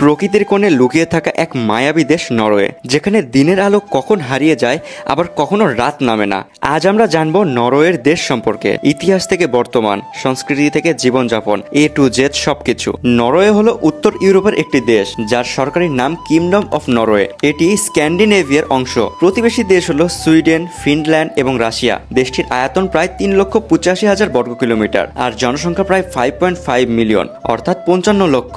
প্রকৃতির কোণে লুকিয়ে থাকা এক মায়াবী দেশ নরওয়ে, যেখানে দিনের আলো কখন হারিয়ে যায় আবার কখনো রাত নামে না। আজ আমরা জানবো নরওয়ের দেশ সম্পর্কে, ইতিহাস থেকে বর্তমান, সংস্কৃতি থেকে জীবনযাপন, A to Z সবকিছু। নরওয়ে হলো উত্তর ইউরোপের একটি দেশ, যার সরকারি নাম কিংডম অফ নরওয়ে। এটি স্ক্যান্ডিনেভিয়ার অংশ। প্রতিবেশী দেশ হলো সুইডেন, ফিনল্যান্ড এবং রাশিয়া। দেশটির আয়তন প্রায় 3,85,000 বর্গ কিলোমিটার আর জনসংখ্যা প্রায় 5.5 মিলিয়ন, অর্থাৎ 55 লক্ষ।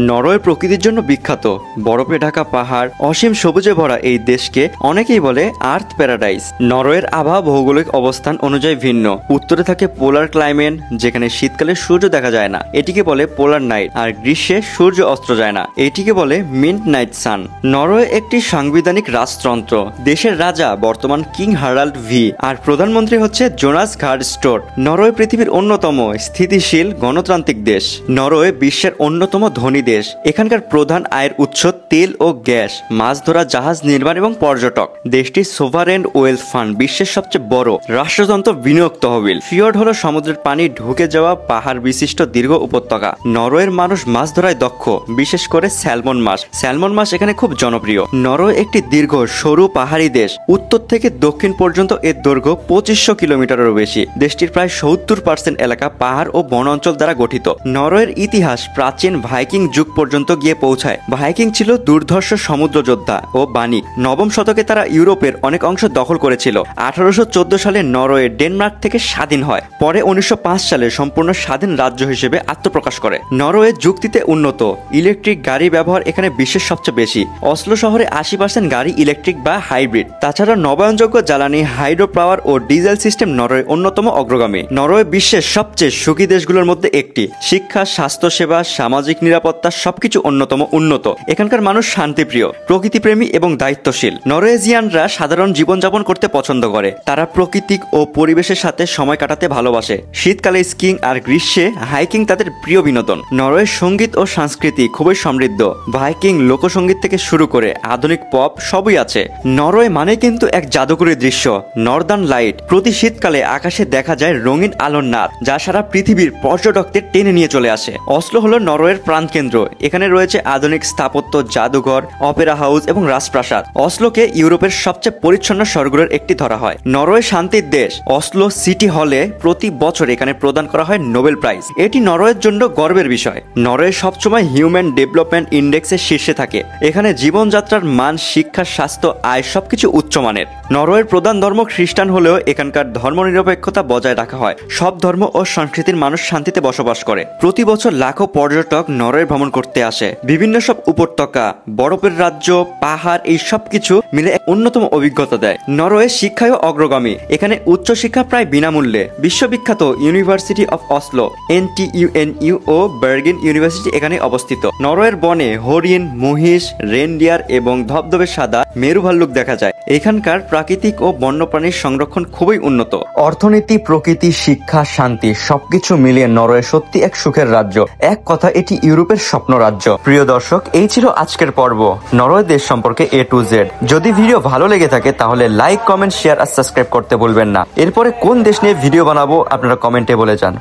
নরওয়ে প্রকৃতির জন্য বিখ্যাত। বরফে ঢাকা পাহাড়, অসীম সবুজে ভরা এই দেশকে অনেকেই বলে আর্থ প্যারাডাইস। নরওয়ের আবহাওয়া ভৌগোলিক অবস্থান অনুযায়ী ভিন্ন। উত্তরে থাকে পোলার ক্লাইমেট, যেখানে শীতকালে সূর্য দেখা যায় না, এটিকে বলে পোলার নাইট। আর গ্রীষ্মে সূর্য অস্ত যায় না, এটিকে বলে মিড নাইট সান। নরওয়ে একটি সাংবিধানিক রাজতন্ত্র। দেশের রাজা বর্তমান কিং হারাল্ড ভি, আর প্রধানমন্ত্রী হচ্ছে জোনাস গার্ড স্টোর। নরওয়ে পৃথিবীর অন্যতম স্থিতিশীল গণতান্ত্রিক দেশ। নরওয়ে বিশ্বের অন্যতম ধনী দেশ। এখানকার প্রধান আয়ের উৎস তেল ও গ্যাস, মাছ ধরা, জাহাজ নির্মাণ এবং পর্যটক। দেশটির সোভারেন ওয়েলথ ফান্ড বিশ্বের সবচেয়ে বড় রাষ্ট্রযন্ত্র বিনিয়োগ তহবিল। ফিয়র্ড হলো সমুদ্রের পানি ঢুকে যাওয়া পাহাড় বিশিষ্ট দীর্ঘ উপত্যকা। নরওয়ের মানুষ মাছ ধরায় দক্ষ, বিশেষ করে স্যালমন মাছ। স্যালমন মাছ এখানে খুব জনপ্রিয়। নরওয়ে একটি দীর্ঘ সরু পাহাড়ি দেশ। উত্তর থেকে দক্ষিণ পর্যন্ত এর দৈর্ঘ্য 2500 কিলোমিটারেরও বেশি। দেশটির প্রায় 70% এলাকা পাহাড় ও বন অঞ্চল দ্বারা গঠিত। নরওয়ের ইতিহাস প্রাচীন ভাইকিং যুগ পর্যন্ত গিয়ে পৌঁছায়। ভাইকিং ছিল দুর্ধর্ষ সমুদ্র যোদ্ধা ও বাণিক। নবম শতকে তারা ইউরোপের অনেক অংশ দখল করেছিল। 1814 সালে নরওয়ে ডেনমার্ক থেকে স্বাধীন হয়। পরে 1905 সালে সম্পূর্ণ স্বাধীন রাজ্য হিসেবে আত্মপ্রকাশ করে। নরওয়ে যুক্তিতে উন্নত। ইলেকট্রিক গাড়ি ব্যবহার এখানে বিশ্বের সবচেয়ে বেশি। অসলো শহরে 80% গাড়ি ইলেকট্রিক বা হাইব্রিড। তাছাড়া নবায়নযোগ্য জ্বালানি, হাইড্রো পাওয়ার ও ডিজেল সিস্টেম নরওয়ে অন্যতম অগ্রগামী। নরওয়ে বিশ্বের সবচেয়ে সুখী দেশগুলোর মধ্যে একটি। শিক্ষা, স্বাস্থ্যসেবা, সামাজিক নিরাপত্তা সবকিছু অন্যতম উন্নত। এখানকার মানুষ শান্তিপ্রিয়, প্রকৃতিপ্রেমী এবং দায়িত্বশীল। নরওয়েজিয়ানরা সাধারণ জীবনযাপন করতে পছন্দ করে। তারা প্রকৃতি ও পরিবেশের সাথে সময় কাটাতে ভালোবাসে। শীতকালে স্কিং আর গ্রীষ্মে হাইকিং তাদের প্রিয় বিনোদন। নরওয়ের সঙ্গীত ও সংস্কৃতি খুবই সমৃদ্ধ। ভাইকিং, লোকসঙ্গীত থেকে শুরু করে আধুনিক পপ সবই আছে। নরওয়ে মানে কিন্তু এক জাদুকরী দৃশ্য, নর্দার্ন লাইট। প্রতি শীতকালে আকাশে দেখা যায় রঙিন আলোর নাচ, যা সারা পৃথিবীর পর্যটকদের টেনে নিয়ে চলে আসে। অসলো হলো নরওয়ের প্রাণকেন্দ্র। এখানে রয়েছে আধুনিক স্থাপত্য, জাদুঘর, অপেরা হাউস এবং রাজপ্রাসাদ। অসলোকে ইউরোপের সবচেয়ে পরিচ্ছন্ন শহরগুলোর একটি ধরা হয়। নরওয়ে শান্তির দেশ। অসলো সিটি হলে প্রতি বছর এখানে প্রদান করা হয় নোবেল প্রাইজ। এটি নরওয়ের জন্য গর্বের বিষয়। নরওয়ে সবসময় হিউম্যান ডেভেলপমেন্ট ইন্ডেক্সের শীর্ষে থাকে। এখানে জীবনযাত্রার মান, শিক্ষা, স্বাস্থ্য, আয় সবকিছু উচ্চমানের। নরওয়ের প্রধান ধর্ম খ্রিস্টান হলেও এখানকার ধর্মনিরপেক্ষতা বজায় রাখা হয়। সব ধর্ম ও সংস্কৃতির মানুষ শান্তিতে বসবাস করে। প্রতি বছর লাখো পর্যটক নরওয়ে ভ্রমণ করতে আসে। বিভিন্ন সব উপত্যকা, বরফের রাজ্য, পাহাড়, এই সব কিছু মিলে এক অন্যতম অভিজ্ঞতা দেয়। নরওয়ে শিক্ষায়ও অগ্রগামী। এখানে উচ্চশিক্ষা প্রায় বিনামূল্যে। বিশ্ববিখ্যাত ইউনিভার্সিটি অফ অসলো, NTUNU ও বার্গেন ইউনিভার্সিটি এখানে অবস্থিত। নরওয়ের বনে হরিণ, মহিষ, রেনডিয়ার এবং ধবধবে সাদা মেরু ভাল্লুক দেখা যায়। এখানকার প্রাকৃতিক ও বন্যপ্রাণীর সংরক্ষণ খুবই উন্নত। অর্থনীতি, প্রকৃতি, শিক্ষা, শান্তি সবকিছু মিলিয়ে নরওয়ে সত্যি এক সুখের রাজ্য। এক কথা, এটি ইউরোপের স্বপ্ন রাজ্য। প্রিয় দর্শক, এই ছিল আজকের পর্ব নরওয়ে দেশ সম্পর্কে A to Z। যদি ভিডিও ভালো লেগে থাকে তাহলে লাইক, কমেন্ট, শেয়ার আর সাবস্ক্রাইব করতে ভুলবেন না। এরপরে কোন দেশ নিয়ে ভিডিও বানাবো আপনারা কমেন্টে বলে যান।